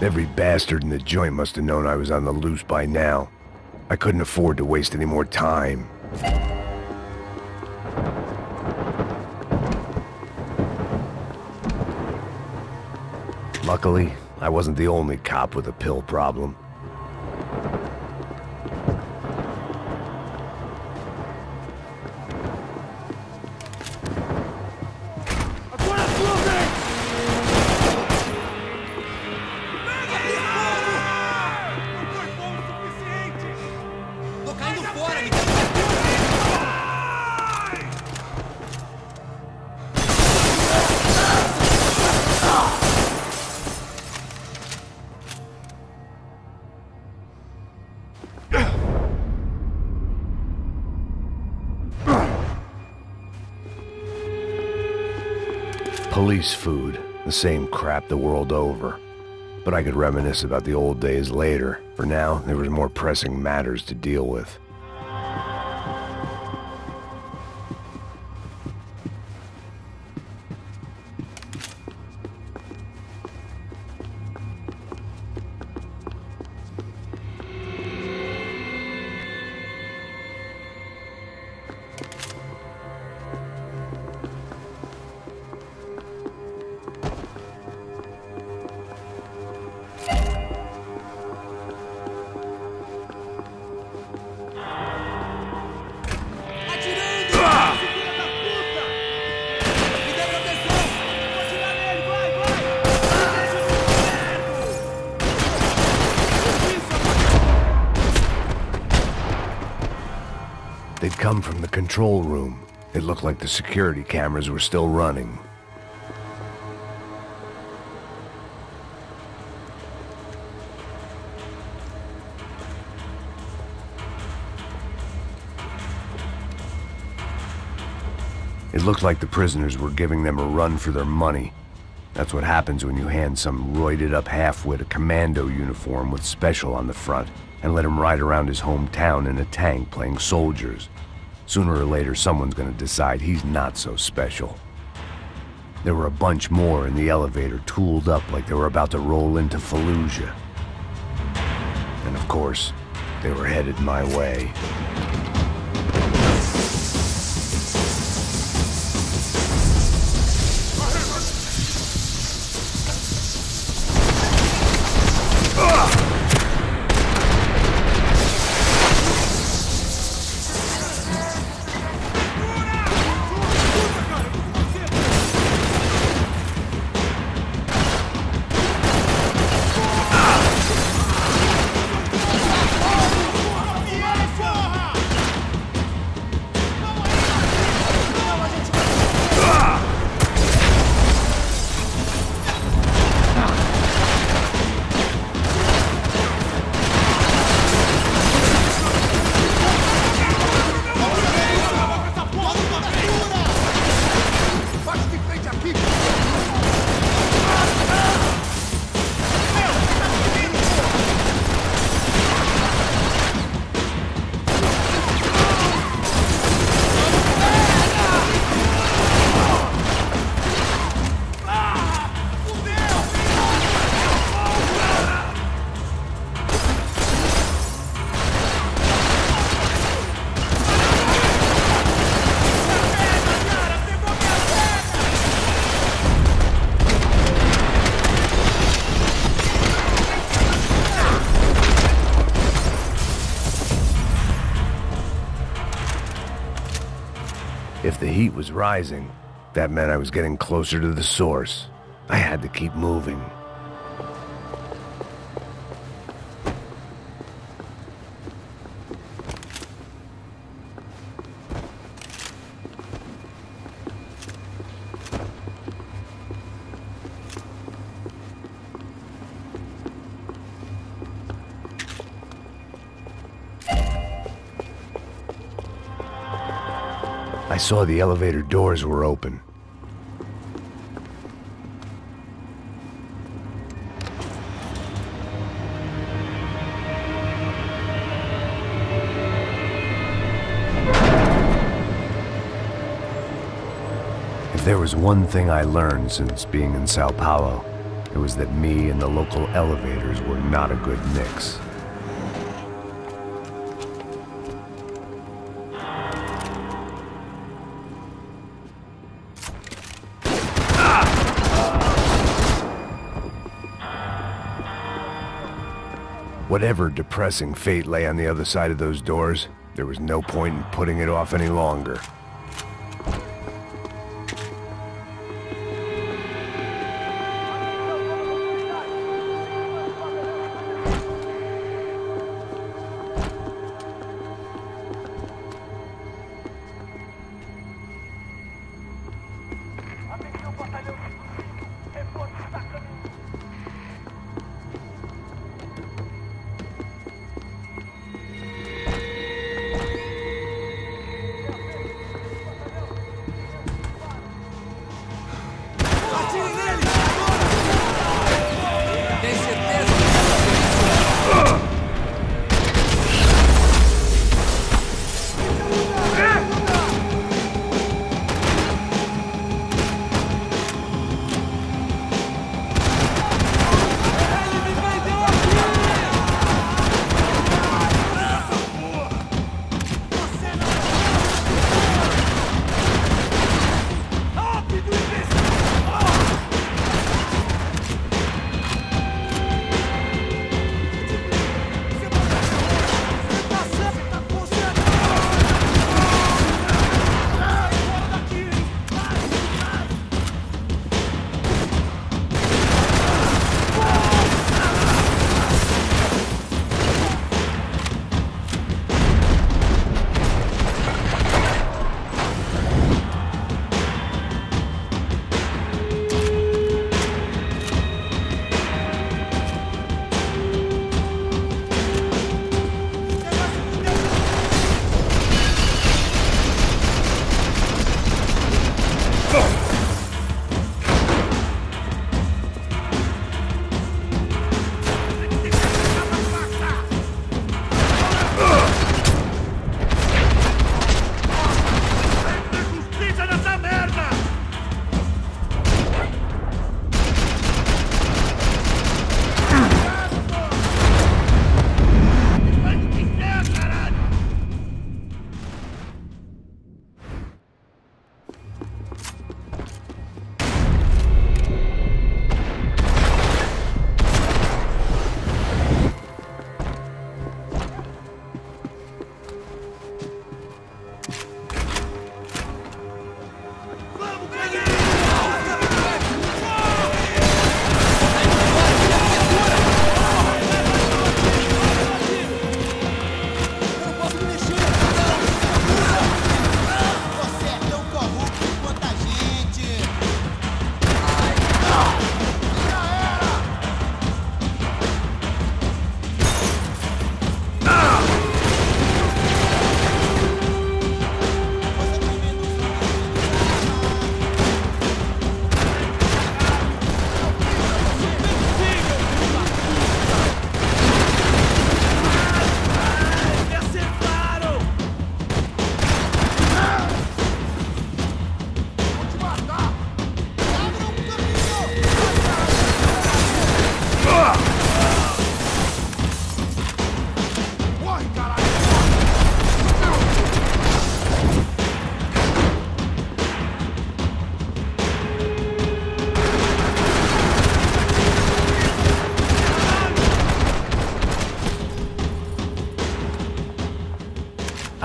Every bastard in the joint must have known I was on the loose by now. I couldn't afford to waste any more time. Luckily, I wasn't the only cop with a pill problem. Police food, the same crap the world over. But I could reminisce about the old days later. For now, there was more pressing matters to deal with. They'd come from the control room. It looked like the security cameras were still running. It looked like the prisoners were giving them a run for their money. That's what happens when you hand some roided-up halfwit a commando uniform with special on the front and let him ride around his hometown in a tank playing soldiers. Sooner or later, someone's gonna decide he's not so special. There were a bunch more in the elevator, tooled up like they were about to roll into Fallujah. And of course, they were headed my way. If the heat was rising, that meant I was getting closer to the source. I had to keep moving. I saw the elevator doors were open. If there was one thing I learned since being in Sao Paulo, It was that me and the local elevators were not a good mix. Whatever depressing fate lay on the other side of those doors, there was no point in putting it off any longer.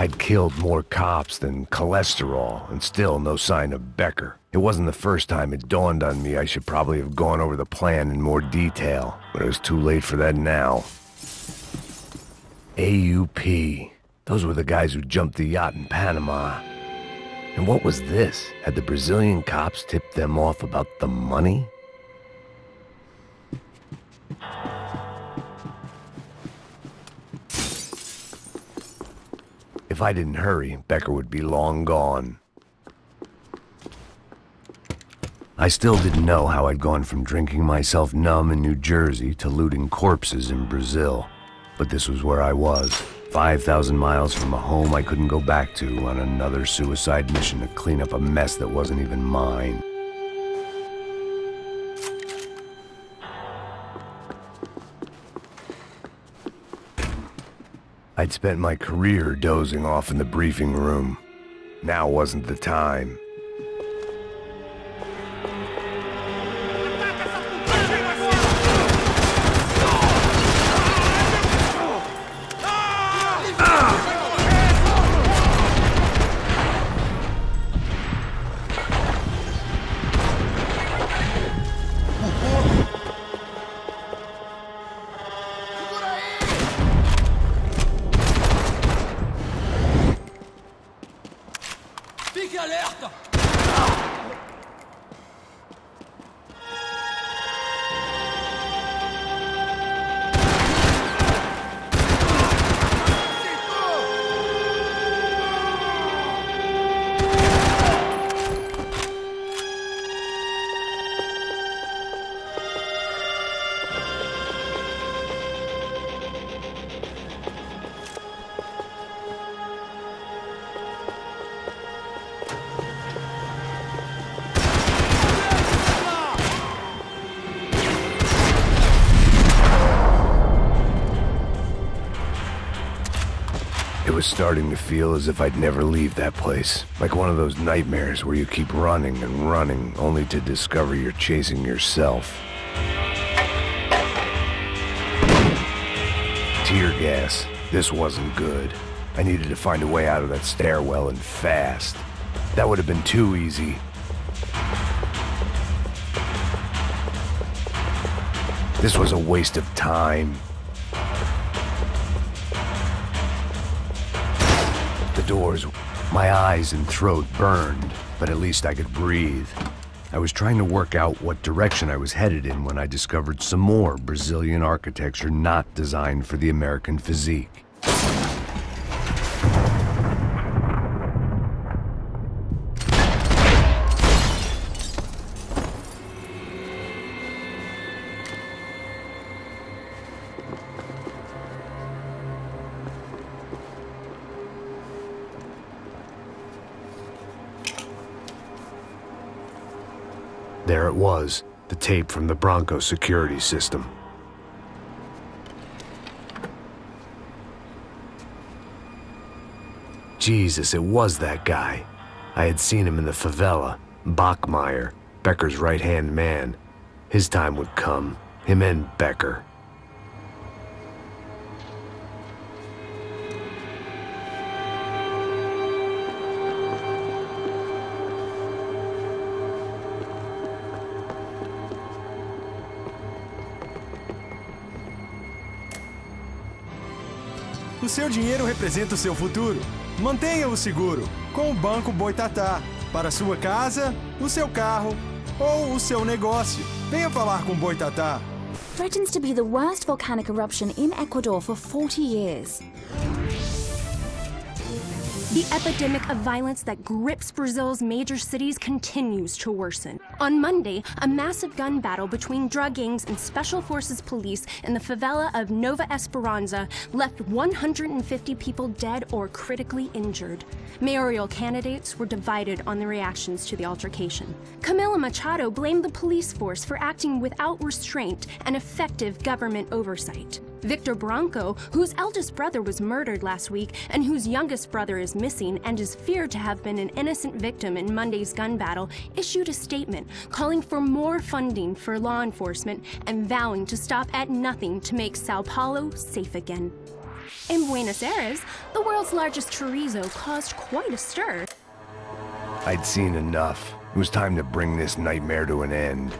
I'd killed more cops than cholesterol, and still no sign of Becker. It wasn't the first time it dawned on me I should probably have gone over the plan in more detail, but it was too late for that now. AUP. Those were the guys who jumped the yacht in Panama. And what was this? Had the Brazilian cops tipped them off about the money? If I didn't hurry, Becker would be long gone. I still didn't know how I'd gone from drinking myself numb in New Jersey to looting corpses in Brazil. But this was where I was, 5,000 miles from a home I couldn't go back to, on another suicide mission to clean up a mess that wasn't even mine. I'd spent my career dozing off in the briefing room. Now wasn't the time. It was starting to feel as if I'd never leave that place. Like one of those nightmares where you keep running and running, only to discover you're chasing yourself. Tear gas. This wasn't good. I needed to find a way out of that stairwell, and fast. That would have been too easy. This was a waste of time. The doors, my eyes and throat burned, but at least I could breathe. I was trying to work out what direction I was headed in when I discovered some more Brazilian architecture not designed for the American physique. There it was, the tape from the Bronco security system. Jesus, it was that guy. I had seen him in the favela, Bachmeyer, Becker's right-hand man. His time would come, him and Becker. O seu dinheiro representa o seu futuro. Mantenha-o seguro com o Banco Boitatá. Para sua casa, o seu carro ou o seu negócio. Venha falar com Boitatá. Threatens to be the worst volcanic eruption in Ecuador for 40 years. The epidemic of violence that grips Brazil's major cities continues to worsen. On Monday, a massive gun battle between drug gangs and special forces police in the favela of Nova Esperança left 150 people dead or critically injured. Mayoral candidates were divided on the reactions to the altercation. Camila Machado blamed the police force for acting without restraint and effective government oversight. Victor Branco, whose eldest brother was murdered last week and whose youngest brother is missing and is feared to have been an innocent victim in Monday's gun battle, issued a statement calling for more funding for law enforcement and vowing to stop at nothing to make Sao Paulo safe again. In Buenos Aires, the world's largest chorizo caused quite a stir. I'd seen enough. It was time to bring this nightmare to an end.